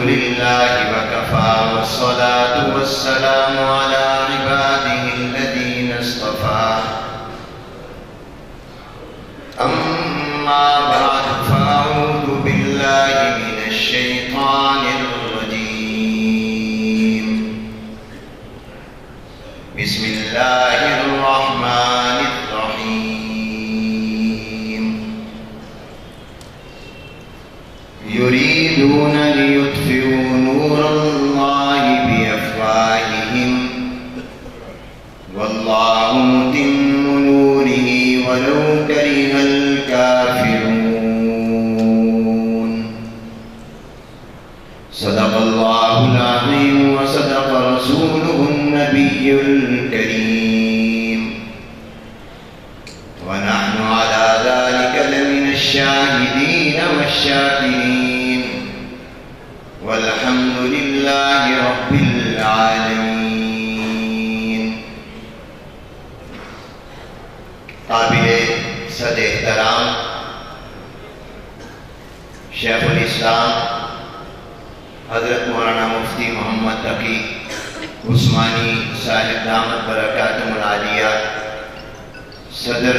لله وكفى والصلاة والسلام على عباده الذين اصطفى أما بعد فأعوذ بالله من الشيطان الرجيم بسم الله الرحمن الرحيم يريدون ليطفئوا نور الله بأفواههم والله متم نوره ولو كره الكافرون صدق الله العظيم وصدق رسوله النبي الكريم ونحن على ذلك لمن الشاهدين والشاكرين والحمد لله رب العالمين. قابل صد احترام شیخ الاسلام حضرت مولانا مفتی محمد تقی عثمانی صاحب دامت برکاتہم العالیہ، صدر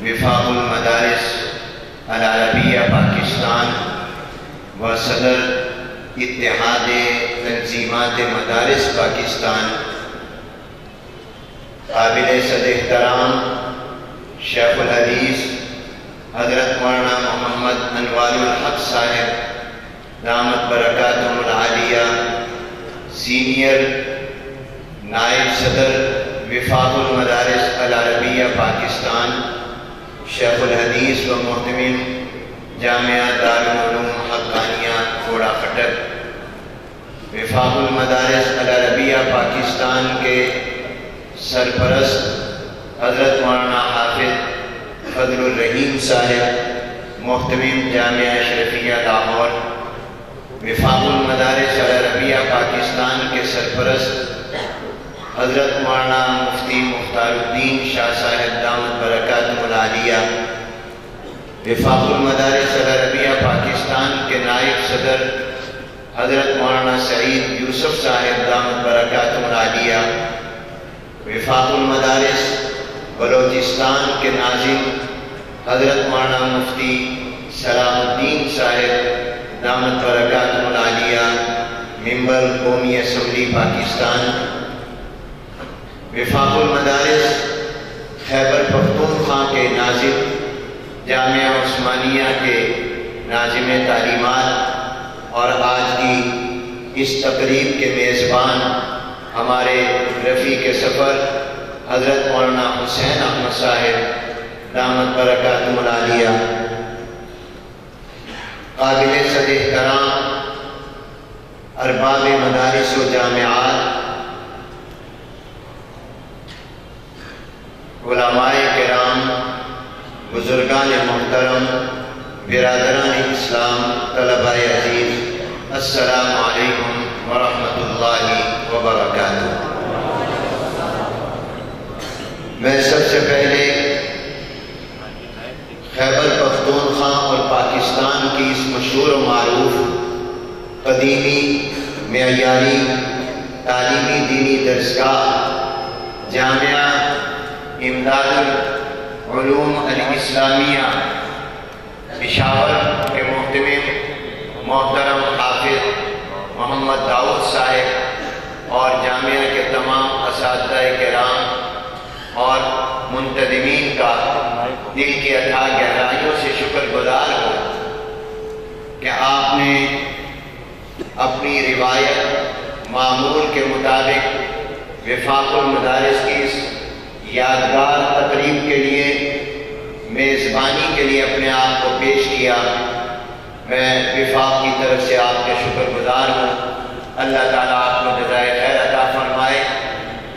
وفاق المدارس العربیہ پاکستان و صدر اتحاد تنظیمات مدارس پاکستان، قابل صد احترام شیخ الحدیث حضرت مولانا محمد انوار الحق صاحب دامت برکاتہم العالیہ، سینئر نائب صدر وفاق المدارس العربیہ پاکستان، شیخ الحدیث و محتمم جامعہ دارالعلوم حقانیہ کھوڑا خٹک، وفاق المدارس العربیہ پاکستان کے سرپرست حضرت مولانا حافظ فضل الرحیم صاحب، محتمم جامعہ اشرفیہ لاہور، وفاق المدارس العربیہ پاکستان کے سرپرست حضرت مولانا مفتی مختار الدین شاہ صاحب دامت برکاتہم العالیہ، وفاق المدارس العربیہ پاکستان کے نائب صدر حضرت مولانا سعید یوسف صاحب دامت برکاتہم العالیہ، وفاق المدارس بلوچستان کے ناظم حضرت مولانا مفتی صلاح الدین صاحب دامت برکاتہم العالیہ، ممبر قومی اسمبلی پاکستان، وفاق المدارس خیبر پختونخوا کے ناظم، جامعہ عثمانیہ کے ناظم تعلیمات اور آج کی اس تقریب کے میزبان ہمارے رفیق سفر حضرت مولانا حسین احمد صاحب دامت برکاتہم العالیہ، قابل صد احترام ارباب مدارس و جامعات، علماء کرام، بزرگان محترم، برادران اسلام، طلباء عزیز، السلام علیکم ورحمۃ اللہ وبرکاتہ۔ میں سب سے پہلے خیبر پختونخوا اور پاکستان کی اس مشہور و معروف قدیمی معیاری تعلیمی دینی درسگاہ جامعہ امداد العلوم الاسلامیہ پشاور کے محتمم محترم حافظ محمد داؤد صاحب اور جامعہ کے تمام اساتذہ کرام اور منتظمین کا دل کی اتھاہ گہرائیوں سے شکر گزار ہوں کہ آپ نے اپنی روایت معمول کے مطابق وفاق المدارس کی اس یادگار تقریب کے لیے میزبانی کے لیے اپنے آپ کو پیش کیا۔ میں وفاق کی طرف سے آپ کا شکر گزار ہوں۔ اللہ تعالیٰ آپ کو جزائے خیر عطا فرمائے۔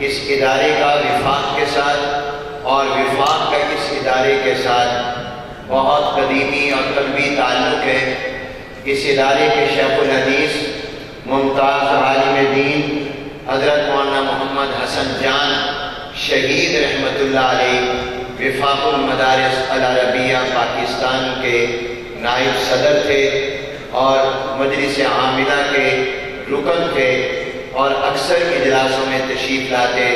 اس ادارے کا وفاق کے ساتھ اور وفاق کا اس ادارے کے ساتھ بہت قدیمی اور قلبی تعلق ہے۔ اس ادارے کے شیخ الحدیث ممتاز عالم دین حضرت مولانا محمد حسن جان شہید رحمت اللہ علیہ وفاق المدارس العربیہ پاکستان کے نائب صدر تھے اور مجلس عاملہ کے رکن تھے اور اکثر اجلاسوں میں تشریف لاتے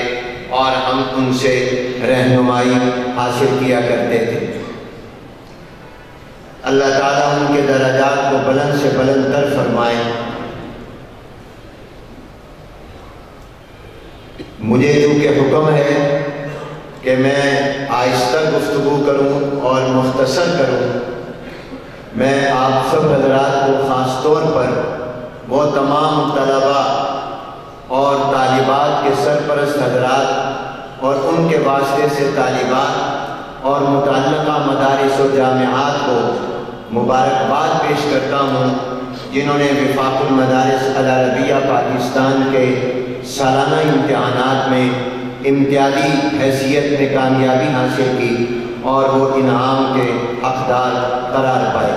اور ہم ان سے رہنمائی حاصل کیا کرتے تھے۔ اللہ تعالیٰ ان کے درجات کو بلند سے بلند تر فرمائے۔ مجھے چونکہ حکم ہے کہ میں آہستہ گفتگو کروں اور مختصر کروں، میں آپ سب حضرات کو خاص طور پر وہ تمام طلباء اور طالبات کے سرپرست حضرات اور ان کے واسطے سے طالبات اور متعلقہ مدارس و جامعات کو مبارکباد پیش کرتا ہوں، جنہوں نے وفاق المدارس العربیہ پاکستان کے سالانہ امتحانات میں امتیازی حیثیت میں کامیابی حاصل کی اور وہ انعام کے حقدار قرار پائے۔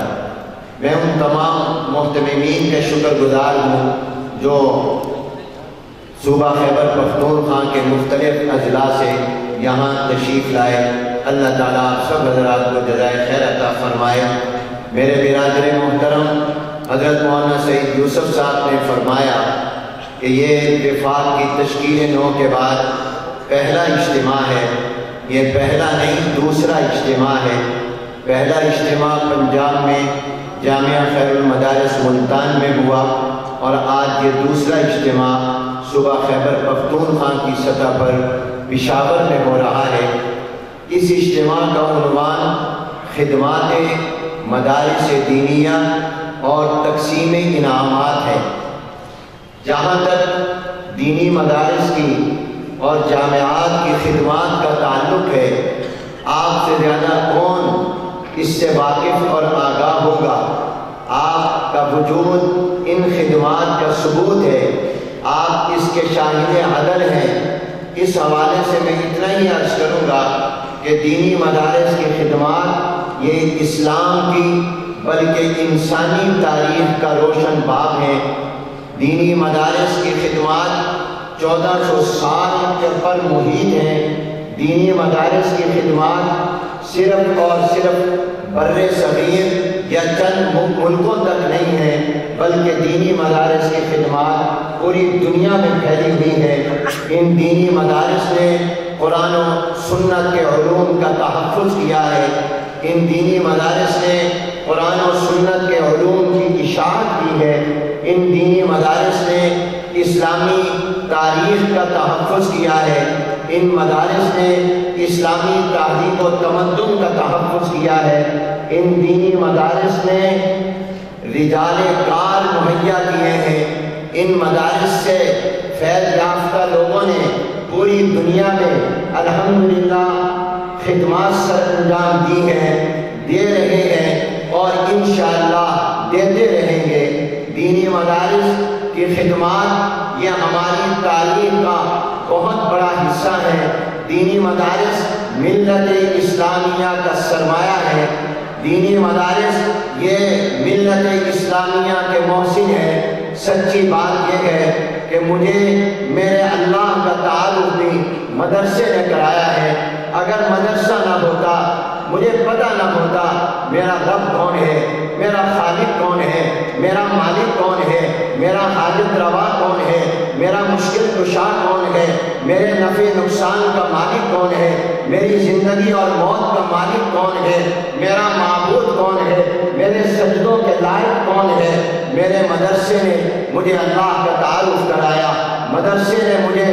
میں ان تمام محتممین کے شکر گزار ہوں جو صوبہ خیبر پختونخوا کے مختلف اضلاع سے یہاں تشریف لائے۔ اللہ تعالیٰ آپ سب حضرات کو جزائے خیر عطا فرمائے۔ میرے برادر محترم حضرت مولانا سعید یوسف صاحب نے فرمایا کہ یہ وفاق کی تشکیل 9 کے بعد پہلا اجتماع ہے۔ یہ پہلا نہیں، دوسرا اجتماع ہے۔ پہلا اجتماع پنجاب میں جامعہ خیر المدارس ملتان میں ہوا اور آج یہ دوسرا اجتماع صوبہ خیبر پختونخوا کی سطح پر پشاور میں ہو رہا ہے۔ اس اجتماع کا عنوان خدمات مدارس دینیہ اور تقسیم انعامات ہے۔ جہاں تک دینی مدارس کی اور جامعات کی خدمات کا تعلق ہے، آپ سے زیادہ کون اس سے واقف اور آگاہ ہوگا؟ آپ کا وجود ان خدمات کا ثبوت ہے، آپ اس کے شاہد عدل ہیں۔ اس حوالے سے میں اتنا ہی عرض کروں گا کہ دینی مدارس کی خدمات یہ اسلام کی بلکہ انسانی تاریخ کا روشن باب ہے۔ دینی مدارس کی خدمات 1400 سال کے پر محیط ہیں۔ دینی مدارس کی خدمات صرف اور صرف بر صغیر یا چند ملکوں تک نہیں ہیں، بلکہ دینی مدارس کی خدمات پوری دنیا میں پھیلی ہوئی ہیں۔ ان دینی مدارس نے قرآن و سنت کے علوم کا تحفظ کیا ہے۔ ان دینی مدارس نے قرآن و سنت کے علوم کی اشاعت کی ہے۔ ان دینی مدارس نے اسلامی تاریخ کا تحفظ کیا ہے۔ ان مدارس نے اسلامی تہذیب و تمدن کا تحفظ کیا ہے۔ ان دینی مدارس نے رجال کار مہیا کیے ہیں۔ ان مدارس سے فیض یافتہ لوگوں نے پوری دنیا میں الحمدللہ خدمات سر انجام دی ہیں، دے رہے ہیں اور انشاءاللہ دیتے رہیں گے۔ دینی مدارس کی خدمات یہ ہماری تعلیم کا بہت بڑا حصہ ہے۔ دینی مدارس ملت اسلامیہ کا سرمایہ ہے۔ دینی مدارس یہ ملت اسلامیہ کے محسن ہے۔ سچی بات یہ ہے کہ مجھے میرے اللہ کا تعارف بھی مدرسے نے کرایا ہے۔ اگر مدرسہ نہ ہوتا، مجھے پتہ نہ ہوتا میرا رب کون ہے، میرا خالق کون ہے، میرا مالک کون ہے، میرا حاجت روا کون ہے، میرا مشکل کشا کون ہے، میرے نفع نقصان کا مالک کون ہے، میری زندگی اور موت کا مالک کون ہے، میرا معبود کون ہے، میرے سجدوں کے لائق کون ہے۔ میرے مدرسے نے مجھے اللہ کا تعارف کرایا، مدرسے نے مجھے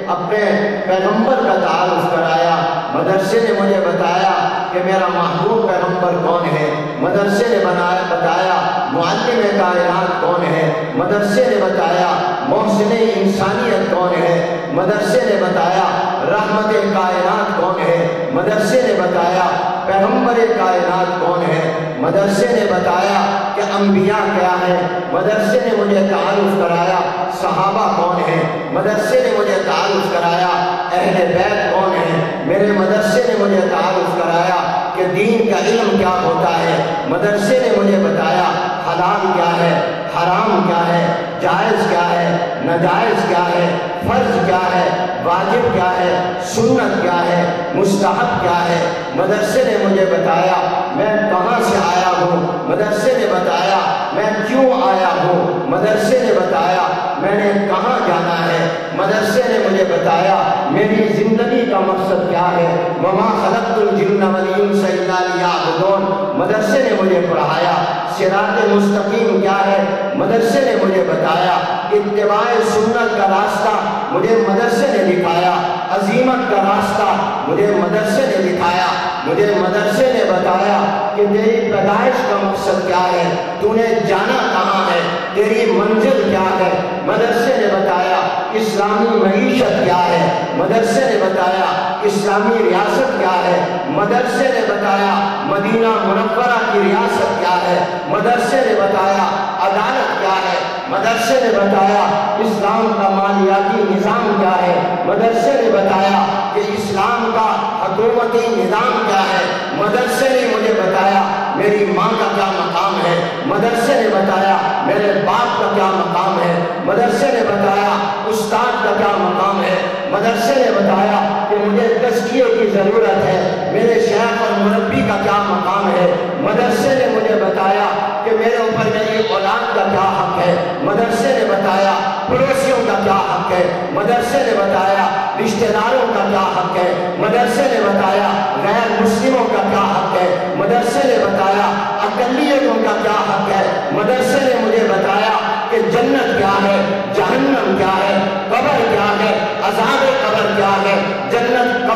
اپنے پیغمبر کا تعارف کرایا، مدرسے نے مجھے بتایا کہ میرا محبوب پیغمبر کون ہے، مدرسے نے بتایا معلم کائنات کون ہے، مدرسے نے بتایا محسن انسانیت کون ہے، مدرسے نے بتایا رحمت کائنات کون ہے، مدرسے نے بتایا پیغمبر کائنات کون ہے، مدرسے نے بتایا کہ انبیاء کیا ہے، مدرسے نے مجھے تعارف کرایا صحابہ کون ہیں، مدرسے نے مجھے تعارف کرایا اہل بیت کون ہیں، میرے مدرسے نے مجھے تعارف کرایا کہ دین کا علم کیا ہوتا ہے، مدرسے نے مجھے بتایا حلال کیا ہے، حرام کیا ہے، جائز کیا ہے، ناجائز کیا ہے، فرض کیا ہے، واجب کیا ہے، سنت کیا ہے، مستحب کیا ہے۔ مدرسے نے مجھے بتایا میں کہاں سے آیا ہوں، مدرسے نے بتایا میں کیوں آیا ہوں، مدرسے نے بتایا میں نے کہاں جانا ہے، مدرسے نے مجھے بتایا میری زندگی کا مقصد کیا ہے۔ وما خلقت الجن والانس الا لیعبدون، مدرسے نے مجھے پڑھایا۔ صراط مستقیم کیا ہے، مدرسے نے مجھے بتایا۔ اتباع سنت کا راستہ مجھے مدرسے نے دکھایا۔ عظیمت کا راستہ مجھے مدرسے نے دکھایا۔ مجھے مدرسے نے بتایا کہ تیری پیدائش کا مقصد کیا ہے، تو نے جانا کہاں ہے، تیری منزل کیا ہے۔ مدرسے نے بتایا اسلامی معیشت کیا ہے، مدرسے نے بتایا اسلامی ریاست کیا ہے، مدرسے نے بتایا مدینہ منورہ کی ریاست کیا ہے، مدرسے نے بتایا عدالت کیا ہے، مدرسے نے بتایا اسلام کا مالیاتی نظام کیا ہے، مدرسے نے بتایا کہ اسلام کا حکومتی نظام کیا ہے، مدرسے نے مجھے بتایا میری ماں کا کیا مقام ہے، مدرسے نے بتایا میرے باپ کا کیا مقام ہے، مدرسے نے بتایا استاد کا کیا مقام ہے، مدرسے نے بتایا کہ مجھے تزکیے کی ضرورت ہے، میرے شیخ اور مربی کا کیا مقام ہے، مدرسے نے مجھے بتایا کہ میرے اوپر میری اولاد کا کیا حق ہے، مدرسے نے بتایا پڑوسیوں کا کیا حق ہے، مدرسے نے بتایا رشتہ داروں کا کیا حق ہے، مدرسے نے بتایا غیر مسلموں کا کیا حق ہے، مدرسے نے بتایا اقلیتوں کا کیا حق ہے، مدرسے نے مجھے بتایا کہ جنت کیا ہے، جہنم کیا ہے، قبر کیا ہے، عذاب قبر کیا ہے، جنت کا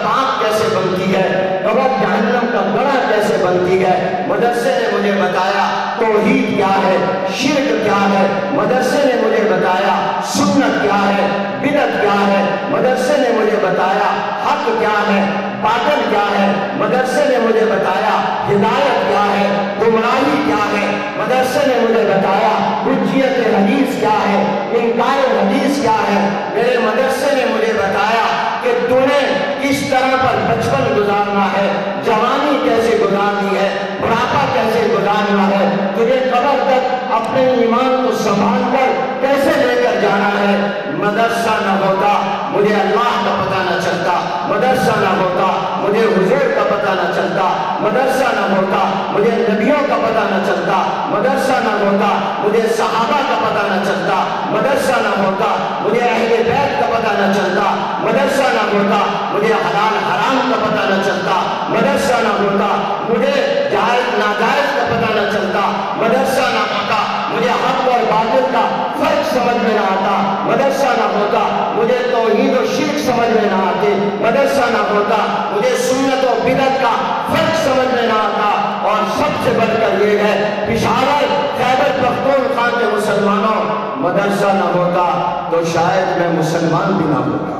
باپ کیسے بنتی ہے، قبر جہنم کا بڑا کیسے بنتی ہے۔ مدرسے نے مجھے بتایا توحید کیا ہے، شرک کیا ہے، مدرسے نے مجھے بتایا سنت کیا ہے، بدعت کیا ہے، مدرسے نے مجھے بتایا حق کیا ہے، باطل کیا ہے، مدرسے نے مجھے بتایا ہدایت کیا ہے، گمراہی کیا ہے، مدرسے نے مجھے بتایا حجیت حدیث کیا ہے، انکار حدیث کیا ہے۔ میرے مدرسے نے مجھے بتایا کہ تو نے کس طرح پر بچپن گزارنا ہے، جوانی کیسے گزارنی ہے، بڑھاپا کیسے گزارنا ہے، تجھے قبر تک اپنے ایمان کو سنبھال کر کیسے لے کر جانا ہے۔ مدرسہ نہ ہوتا مجھے اللہ کا پتہ نہ چلتا، مدرسہ نہ ہوتا مجھے حضور کا پتہ نہ چلتا، مدرسہ نہ ہوتا مجھے نبیوں کا پتہ نہ چلتا، مدرسہ نہ ہوتا مجھے صحابہ کا پتہ نہ چلتا، مدرسہ نہ ہوتا مجھے اہل بیت کا پتہ نہ چلتا، مدرسہ نہ ہوتا مجھے حلال حرام کا پتہ نہ چلتا، مدرسہ نہ ہوتا مجھے جائز ناجائز کا پتہ نہ چلتا، مدرسہ نہ ہوتا مجھے حق اور باطل کا فرق سمجھ میں نہ آتا، مدرسہ نہ ہوتا مجھے توحید و شرک سمجھ میں نہ آتے، مدرسہ نہ ہوتا مجھے سنت و بدعت کا فرق سمجھ میں نہ آتا۔ اور سب سے بڑھ کر یہ ہے پشاور خیبر پختونخوا کے مسلمانوں، مدرسہ نہ ہوتا تو شاید میں مسلمان بھی نہ ہوتا۔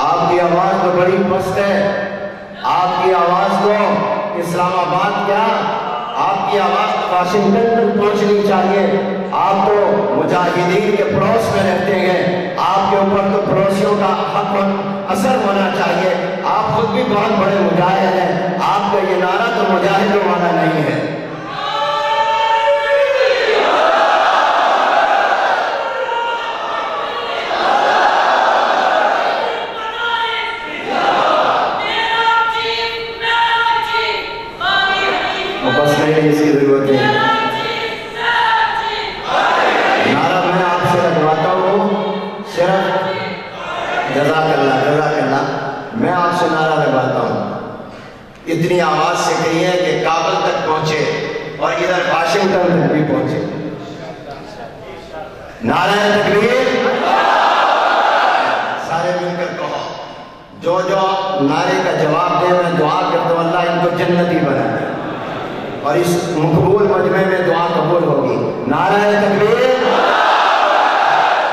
آپ کی آواز تو بڑی پست ہے، آپ کی آواز کو اسلام آباد کیا، آپ کی آواز واشنگٹن تک پہنچنی چاہیے۔ آپ تو مجاہدین کے پڑوس میں رہتے ہیں، آپ کے اوپر تو پڑوسیوں کا حق و اثر ہونا چاہیے۔ آپ خود بھی بہت بڑے مجاہد ہیں، آپ کا یہ نعرہ تو مجاہدوں والا نہیں ہے۔ بس نہیں، اس کی ضرورت نہیں، نعرہ میں آپ سے لگواتا ہوں صرف جزاک اللہ جزاک اللہ، میں آپ سے نعرہ لگواتا ہوں، اتنی آواز سے کہیے کہ کابل تک پہنچے اور ادھر واشنگٹن تک بھی پہنچے۔ نعرہ تکبیر، سارے مل کر کہو، جو نعرے کا جواب دے میں دعا کرتا ہوں اللہ ان کو جنتی بنا دے، اور اس مقبول مجمع میں دعا قبول ہوگی۔ نعرہ تکبیر،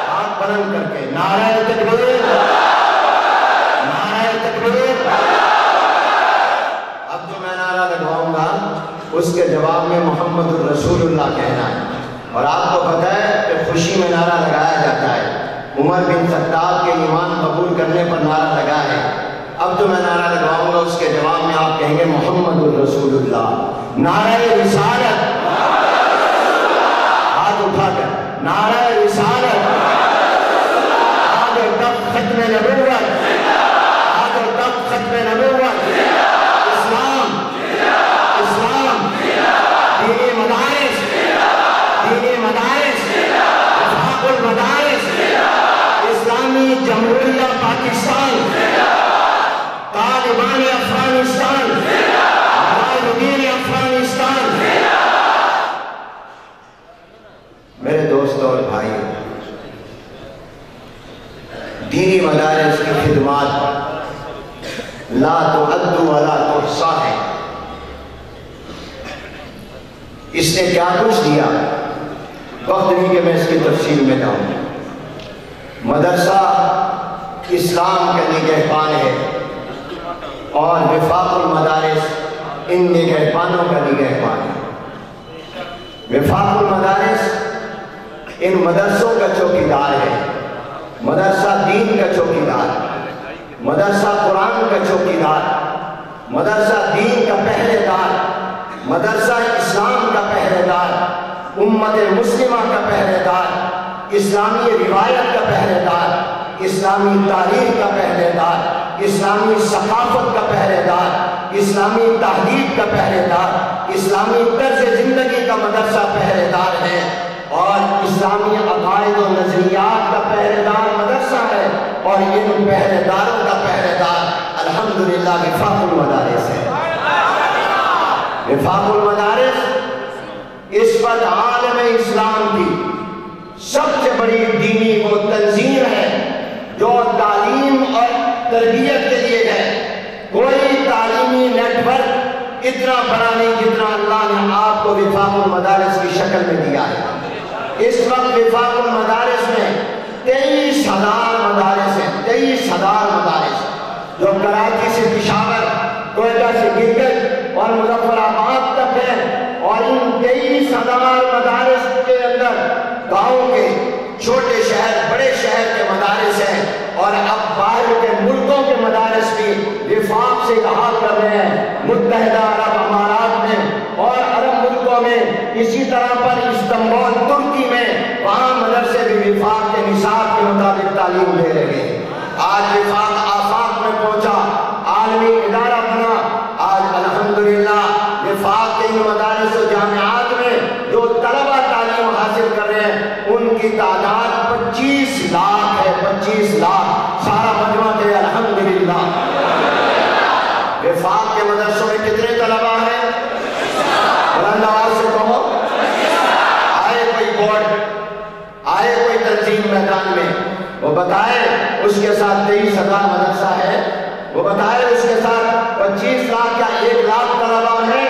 ہاتھ بلند کر کے نعرہ تکبیر، نعرہ تکبیر۔ اب جو میں نعرہ لگواؤں گا اس کے جواب میں محمد الرسول اللہ کہنا ہے، اور آپ کو پتہ ہے کہ خوشی میں نعرہ لگایا جاتا ہے۔ عمر بن خطاب کے ایمان قبول کرنے پر نعرہ لگا ہے، اب جو میں نعرہ لگواؤں گا اس کے جواب میں آپ کہیں گے محمد الرسول اللہ، نعرہ رسالت، ہاتھ اٹھا کر نعرہ رسالت، آگے تک ختم نبوت، آگے تک ختم نبوت، اسلام، اسلام، دینی مدارس، دینی مدارس، وفاق المدارس، اسلامی جمہوریہ پاکستان، طالبان افغانستان، مجاہدین افغانستان۔ میرے دوست اور بھائی، دینی مدارس کی خدمات لا تعد ولا تحصى ہے۔ اس نے کیا کچھ دیا، وقت نہیں کہ میں اس کی تفصیل میں جاؤں۔ مدرسہ اسلام کا نگہبان ہے اور وفاق المدارس ان نگہبانوں کا نگہبان ہے۔ وفاق المدارس ان مدرسوں کا چوکیدار ہے، مدرسہ دین کا چوکیدار، مدرسہ قرآن کا چوکیدار، مدرسہ دین کا پہرے دار، مدرسہ اسلام کا پہرے دار، امت مسلمہ کا پہرے دار، اسلامی روایت کا پہرے دار، اسلامی تاریخ کا پہرے دار، اسلامی ثقافت کا پہرے دار، اسلامی تہذیب کا پہرے دار، اسلامی طرز زندگی کا مدرسہ پہرے دار ہے، اور اسلامی عقائد و نظریات کا پہرے دار مدرسہ ہے، اور ان پہرے داروں کا پہرے دار الحمدللہ وفاق المدارس ہے۔ وفاق المدارس اس وقت عالم اسلام کی سب سے بڑی دینی وہ تنظیم ہے جو تعلیم اور تربیت کے لیے ہے۔ کوئی تعلیمی نیٹ ورک اتنا بڑا نہیں جتنا اللہ نے آپ کو وفاق المدارس کی شکل میں دیا ہے۔ اس وقت وفاق المدارس میں 23,000 مدارس ہیں، 23,000 مدارس، جو کراچی سے پشاور، کوئٹہ سے گلگت اور مظفر آباد تک ہے، اور ان 23,000 مدارس کے اندر گاؤں کے، چھوٹے شہر، بڑے شہر کے مدارس ہیں، اور اب باہر کے ملکوں کے مدارس بھی وفاق سے کہا کر رہے ہیں، متحدہ عرب امارات میں اور عرب ملکوں میں، اسی طرح پر استنبول ترکی میں، وہاں مدرسے بھی وفاق کے نصاب کے مطابق تعلیم دے رہے ہیں۔ آج وفاق آفاق میں پہنچا، عالمی ادارہ بنا، آج الحمدللہ وفاق کے مدارس و جامعات میں جو طلبہ تعلیم حاصل کر رہے ہیں ان کی تعداد 25 لاکھ ہے، 25 لاکھ، سارا مجمع کے الحمدللہ۔ وفاق کے مدرسوں میں کتنے طلبہ ہیں؟ بلند آواز سے کہو۔ آئے کوئی بورڈ، آئے کوئی تنظیم میدان میں، وہ بتائے اس کے ساتھ 23,000 مدرسہ ہے، وہ بتائے اس کے ساتھ 25 لاکھ یا 1 لاکھ طلبہ ہیں۔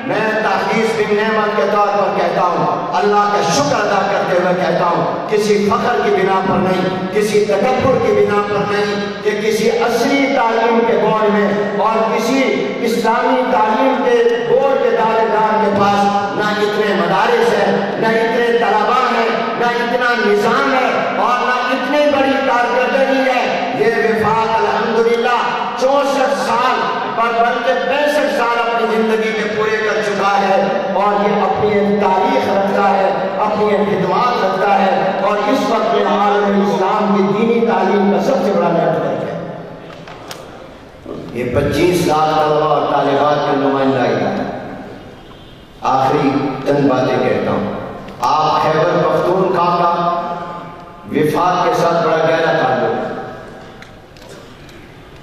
میں تحدیث بن نعمت کے طور پر کہتا ہوں، اللہ کا شکر ادا کرتے ہوئے کہتا ہوں، کسی فخر کی بنا پر نہیں، کسی تکبر کی بنا پر نہیں، کہ کسی عصری تعلیم کے بورڈ میں اور کسی اسلامی تعلیم کے بورڈ کے دعوے دار کے پاس نہ اتنے مدارس ہیں، نہ اتنے طلباء ہیں، نہ اتنا نظام ہے، اور نہ اتنی بڑی کارکردگی ہے۔ یہ وفاق الحمدللہ 64 سال پر بلکہ 65 سال اپنی زندگی میں پورے کر چکا ہے، اور یہ اپنی ایک تاریخ رکھتا ہے، اپنی ایک خدمات رکھتا ہے، اور اس وقت میں عالم اسلام کی دینی تعلیم کا سب سے بڑا نیٹ ورک ہے۔ یہ 25 لاکھ طلبہ اور طالبات کے نمائندہ ہے۔ آخری چند باتیں کہتا ہوں۔ آپ خیبر پختونخوا کا وفاق کے ساتھ بڑا گہرا تعلق ہے۔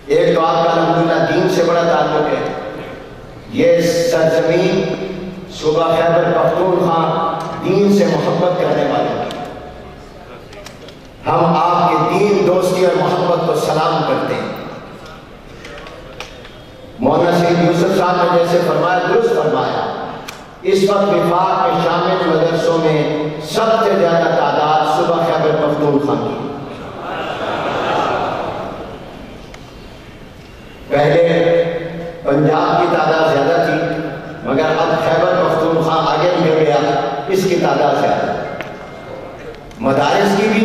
ایک تو آپ کا الحمدللہ دین سے بڑا تعلق ہے۔ یہ سرزمین صوبہ خیبر پختونخوا دین سے محبت کرنے والے ہیں۔ ہم آپ کے دین، دوستی اور محبت کو سلام کرتے ہیں۔ مولانا سید یوسف صاحب نے جیسے فرمایا، درست فرمایا، اس وقت وفاق میں شامل مدرسوں میں سب سے زیادہ تعداد صوبہ خیبر پختونخوا کی۔ پہلے پنجاب کی تعداد زیادہ تھی، مگر اب خیبر پختونخوا آگے نکل گیا، اس کی تعداد زیادہ، مدارس کی بھی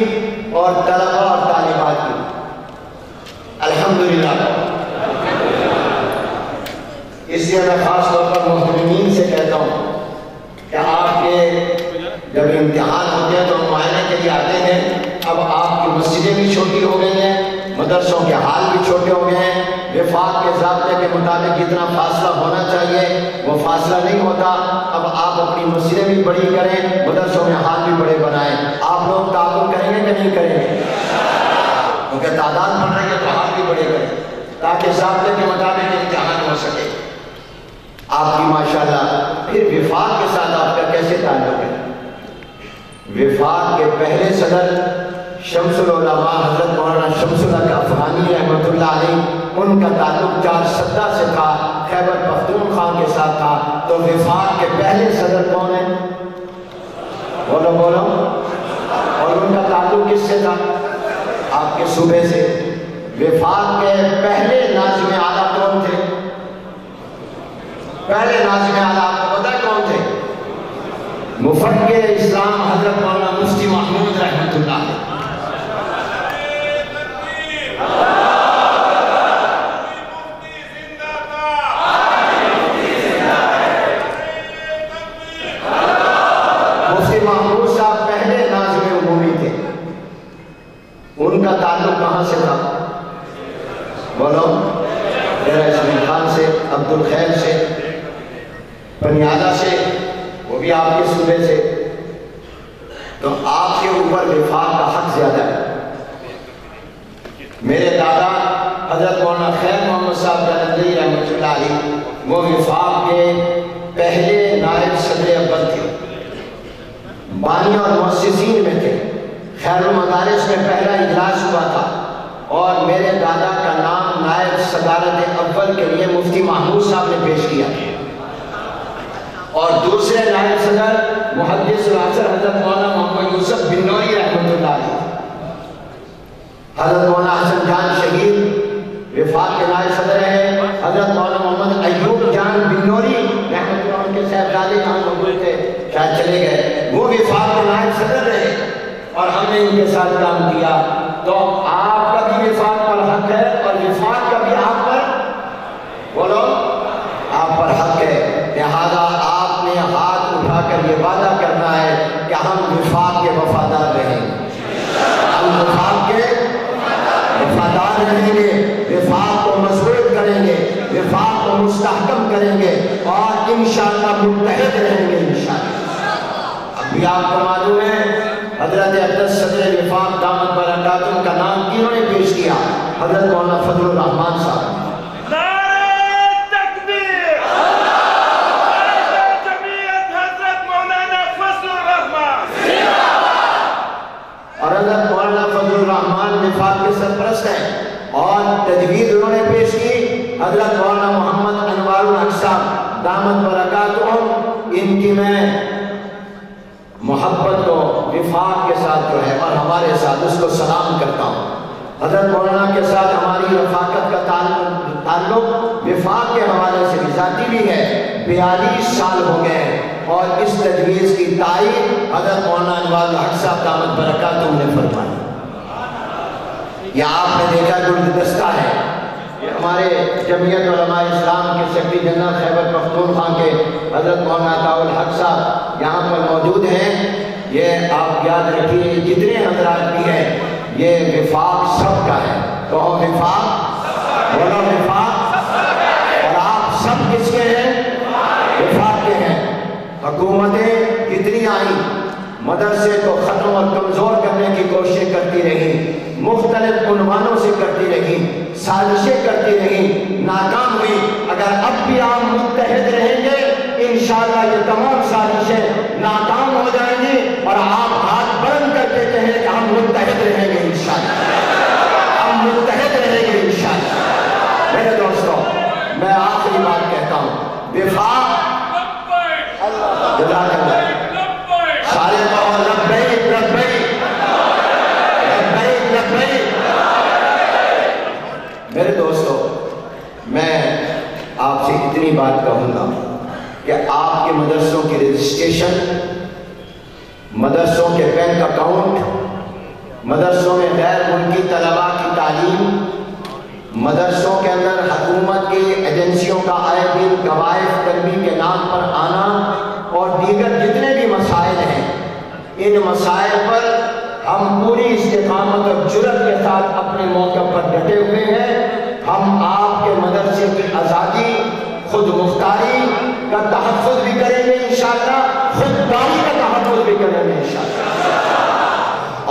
اور طلبہ اور طالبات کی۔ الحمدللہ لیے میں خاص طور پر محترمین سے کہتا ہوں کہ آپ کے جب امتحان ہوتے ہیں تو ہم معائنے کے لیے آتے ہیں. اب آپ کی مسجدیں بھی چھوٹی ہو گئی ہیں, مدرسوں کے حال بھی چھوٹے ہو گئے ہیں. وفاق کے ضابطے کے مطابق جتنا فاصلہ ہونا چاہیے وہ فاصلہ نہیں ہوتا. اب آپ اپنی مسجدیں بھی بڑی کریں, مدرسوں میں حال بھی بڑے بنائیں. آپ لوگ تعاون کریں گے کہ نہیں کریں گے؟ کیونکہ تعداد بڑھ رہی ہے تو حال بھی بڑے کریں تاکہ ضابطے کے مطابق امتحان ہو سکے. آپ کی ماشاءاللہ. پھر وفاق کے ساتھ آپ کا کیسے تعلق ہے؟ وفاق کے پہلے صدر شمس العلماء حضرت مولانا شمس الحق افغانی رحمۃ اللہ علیہ, ان کا تعلق 4 سدہ سے تھا, خیبر پختونخوا کے ساتھ تھا. تو وفاق کے پہلے صدر کون ہیں؟ بولو بولو. اور ان کا تعلق کس سے تھا؟ آپ کے صوبے سے. وفاق کے پہلے ناظم اعلیٰ کون تھے؟ پہلے ناظم اعلیٰ آپ کو پتہ ہے کون تھے؟ مفکر اسلام حضرت مولانا مفتی محمود رحمۃ اللہ علیہ. مفتی محمود صاحب پہلے ناظم عمومی تھے. ان کا تعلق کہاں سے تھا؟ بولو. ڈیرہ اسماعیل خان سے, عبد الخیر سے, پنیادہ سے, وہ بھی آپ کے صوبے سے. تو آپ کے اوپر وفاق کا حق زیادہ ہے. میرے دادا حضرت مولانا خیر محمد صاحب جلندری رحمۃ اللہ علیہ وہ وفاق کے پہلے نائب صدر اول تھے, بانی اور مؤسسین میں تھے. خیر المدارس میں پہلا اجلاس ہوا تھا اور میرے دادا کا نام نائب صدارت اول کے لیے مفتی محمود صاحب نے پیش کیا. اور دوسرے نائب صدر محدث العصر حضرت مولانا محمد یوسف بنوری رحمۃ اللہ علیہ. حضرت مولانا حسن جان شہید وفاق کے نائب صدر رہے. حضرت مولانا محمد ایوب جان بنوری رحمۃ اللہ علیہ کے صاحبزادے یہاں موجود تھے, شاید چلے گئے, وہ وفاق کے نائب صدر رہے اور ہم نے ان کے ساتھ کام کیا. تو آپ کا بھی وفاق پر حق ہے اور وفاق کا بھی آپ پر, بولو, آپ پر حق ہے. لہذا آپ نے ہاتھ اٹھا کر یہ وعدہ کرنا ہے کہ ہم وفاق کے وفادار رہیں گے. ہم وفاق کے وفادار رہیں گے, وفاق کو مضبوط کریں گے, وفاق کو مستحکم کریں گے اور انشاءاللہ متحد رہیں گے انشاءاللہ. اب بھی آپ کو معلوم ہے حضرت اقدس صدر وفاق دامت برکاتہم کا نام کنہوں نے پیش کیا؟ حضرت مولانا فضل الرحمان صاحب. اور حضرت مولانا فضل الرحمان وفاق کے سرپرست ہیں اور تجویز انہوں نے پیش کی حضرت مولانا محمد انوار الحق صاحب دامت برکاتہم. ان کی میں محبت کو وفاق کے ساتھ جو ہے اور ہمارے ساتھ اس کو سلام کرتا ہوں. حضرت مولانا کے ساتھ ہماری رفاقت کا تعلق وفاق کے حوالے سے بھی ذاتی بھی ہے. 42 سال ہو گئے ہیں اور اس تجویز کی تائید حضرت مولانا انوار الحق صاحب دامت برکاتہم نے فرمائی. یہ آپ نے دیکھا گلدستہ ہے, یہ ہمارے جمعیت علماء اسلام کے سیکرٹری جنرل خیبر پختونخوا کے حضرت مولانا عطاء الحق صاحب یہاں پر موجود ہیں. یہ آپ یاد رکھیے جتنے حضرات بھی ہیں یہ وفاق سب کا ہے. کہو وفاق, بولو وفاق. اور آپ سب کس کے ہیں؟ وفاق کے ہیں. حکومتیں کتنی آئیں, مدرسے کو ختم اور کمزور کرنے کی کوشش کرتی رہی, مختلف عنوانوں سے کرتی رہی, سازشیں کرتی رہی, ناکام ہوئی. اگر اب بھی آپ متحد رہیں گے انشاءاللہ یہ تمام سازشیں ناکام ہو جائیں گی اور آپ ہاتھ بلند کر کے کہیں کہ ہم متحد رہیں گے انشاءاللہ, ہم متحد رہیں گے انشاءاللہ. میرے دوستوں میں آخری بات کہتا ہوں, وفاق جزاک اللہ سارے کہو لبیک لبیک لبیک لبیک. میرے دوستوں میں آپ سے اتنی بات کہوں گا کہ آپ کے مدرسوں کی رجسٹریشن, مدرسوں کے بینک اکاؤنٹ, مدرسوں میں غیر ملکی طلباء کی تعلیم, مدرسوں کے اندر حکومت کی ایجنسیوں کا آئے دن قوائف طلبی کے نام پر آنا اور دیگر جتنے بھی مسائل ہیں، ان مسائل پر ہم پوری استقامت اور جرأت کے ساتھ اپنے موقع پر ڈٹے ہوئے ہیں۔ ہم آپ کے مدرسے کی آزادی، خود مختاری کا تحفظ بھی کریں گے انشاءاللہ، خود داری کا تحفظ بھی کریں گے انشاءاللہ،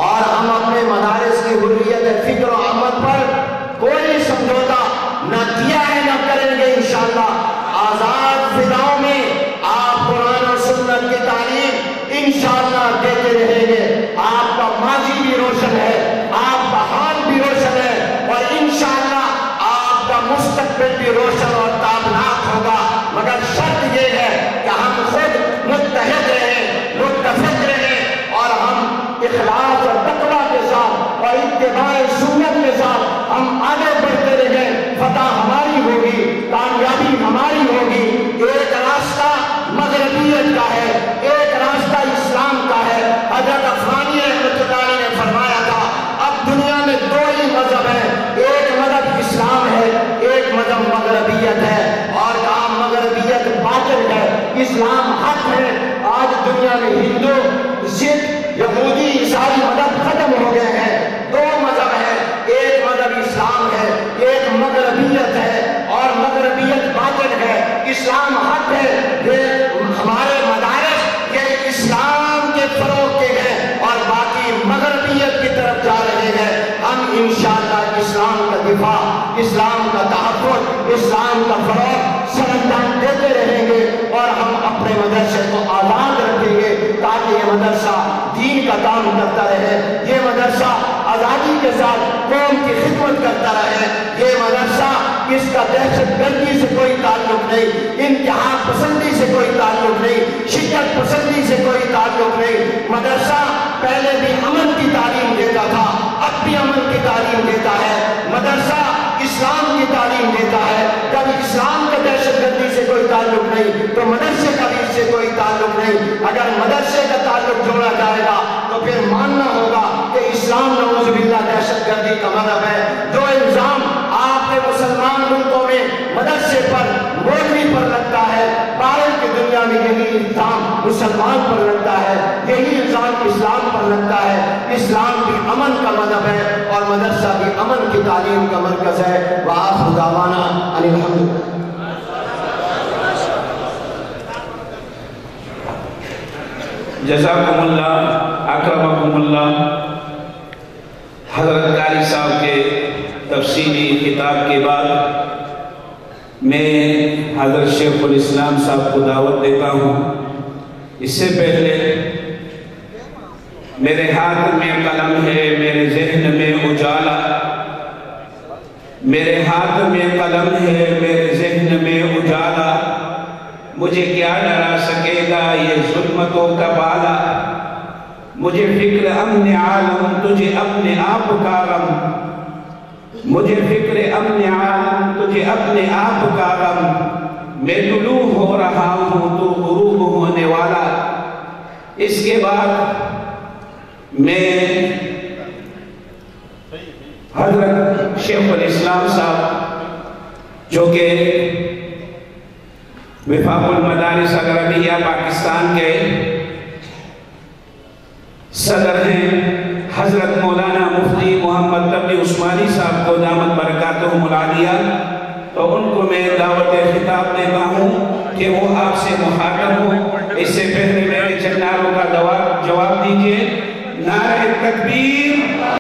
اور ہم اپنے مدارس کی حریت فکر و عمل پر کوئی سمجھوتا نہ کیا ہے نہ کریں گے انشاءاللہ۔ آزاد فضاؤں میں آپ قرآن و سنت کی تعلیم انشاءاللہ دیتے رہیں گے۔ آپ کا ماضی بھی روشن ہے، آپ کا حال بھی روشن ہے، اور انشاءاللہ آپ کا مستقبل بھی روشن اور تابناک ہوگا، مگر شرط یہ ہے کہ ہم خود متحد رہیں، متفق رہیں، اور ہم اخلاص اور تقویٰ کے ساتھ اور اتباع سنت کے ساتھ ہم آگے بڑھتے رہیں۔ فتح ہماری ہوگی، کامیابی ہماری ہوگی۔ ایک راستہ مغربیت کا ہے، ایک راستہ اسلام کا ہے۔ حضرت عفانی رحمۃ اللہ علیہ نے فرمایا تھا اب دنیا میں دو ہی مذہب ہیں، ایک مذہب اسلام ہے، ایک مذہب مغربیت ہے، اور کہا مغربیت باطل ہے، اسلام حق ہے۔ آج دنیا میں ہندو، سکھ، یہودی، عیسائی مذہب ختم ہو گئے ہیں، دو مذہب ہیں، ایک مذہب اسلام ہے، ایک مغربیت ہے، اور مغربیت باطل ہے، اسلام حق ہے۔ یہ ہمارے مدارس یہ اسلام کے فروغ کے ہیں اور باقی مغربیت کی طرف جا رہے ہیں۔ ہم انشاءاللہ اسلام کا دفاع، اسلام کا تحفظ، اسلام کا فروغ سر انجام دیتے رہیں گے، اور ہم اپنے مدرسے کو آزاد رکھیں گے تاکہ یہ مدرسہ دین کا کام کرتا رہے، یہ مدرسہ آزادی کے ساتھ قوم کی خدمت کرتا رہے۔ یہ مدرسہ اس کا دہشت گردی سے کوئی تعلق نہیں، انتہا پسندی سے کوئی تعلق نہیں، شدت پسندی سے کوئی تعلق نہیں۔ مدرسہ پہلے بھی امن کی تعلیم دیتا تھا، اب بھی امن کی تعلیم دیتا ہے۔ مدرسہ اسلام کی تعلیم دیتا ہے، جب اسلام کا دہشت گردی سے کوئی تعلق نہیں تو مدرسے کا بھی اس سے کوئی تعلق نہیں۔ اگر مدرسے کا تعلق جوڑا جائے گا تو پھر ماننا ہوگا کہ اسلام نعوذ باللہ دہشت گردی کا مذہب ہے۔ جو الزام آپ کے مسلمان ملکوں میں مدرسے پر، مولوی پر لگتا ہے، باہر کی دنیا میں یہی الزام مسلمان پر لگتا ہے، یہی الزام اسلام پر لگتا ہے۔ اسلام بھی امن کا مذہب ہے اور مدرسہ بھی امن کی تعلیم کا مرکز ہے۔ وآخر دعوانا ان الحمد۔ جزاکم اللہ، اکرمکم اللہ۔ حضرت قاری صاحب کے تفصیلی خطاب کے بعد میں حضرت شیخ الاسلام صاحب کو دعوت دیتا ہوں۔ اس سے پہلے میرے ہاتھ میں قلم ہے، میرے ذہن میں اجالا، میرے ہاتھ میں قلم ہے، میرے ذہن میں اجالا، مجھے کیا ڈرا سکے گا یہ ظلمتوں کا بالا، مجھے فکر امن عالم تجھے اپنے آپ کا غم، مجھے فکر امن عالم تجھے اپنے آپ کا غم، میں طلوع ہو رہا ہوں تو غروب ہونے والا۔ اس کے بعد میں حضرت شیخ الاسلام صاحب جو کہ وفاق المدارس اغربیہ پاکستان کے صدر ہیں، حضرت مولانا مفتی محمد تقی عثمانی صاحب کو دامت برکاتہم العالیہ، تو ان کو میں دعوت خطاب دیتا ہوں کہ وہ آپ سے مخاطب ہوں۔ اس سے پہلے میرے چند نعروں کا جواب دیجئے۔ نعرہ تکبیر۔